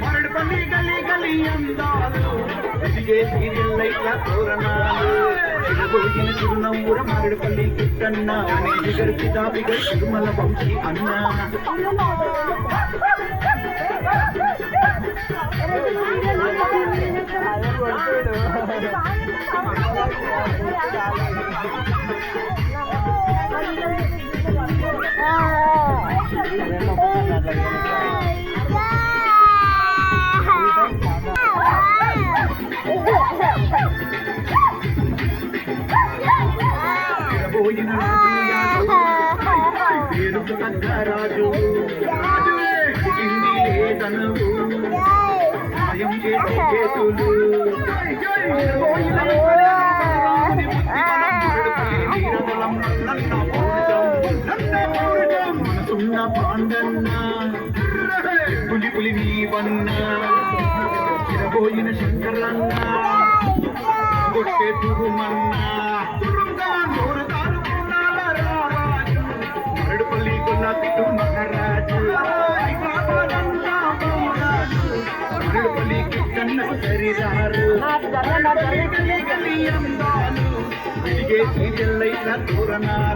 మరడుపల్లి గలి గలి అందాలు ఇదిగే సీరియల్ లైట్ల తోరణాలు చిరబోగిన చిరునవ్వుర మరడుపల్లి కిట్టన్న జిగర్ పితాబిగర్ తిరుమల వంశీ అన్న రాజు సాయం చేసే చేతులు మనసున్న పాండన్న పులి పులి నీవన్న చిరబోయిన శంకరన్న కొట్టే తురుమన్నా మరడుపల్లి కొల్లాపిట్టు మహారాజు మరడుపల్లి కిట్టన్నకు సరిరారు గలి గలి అందాలు ఇదిగే సీరియల్ లైట్ల తోరణాలు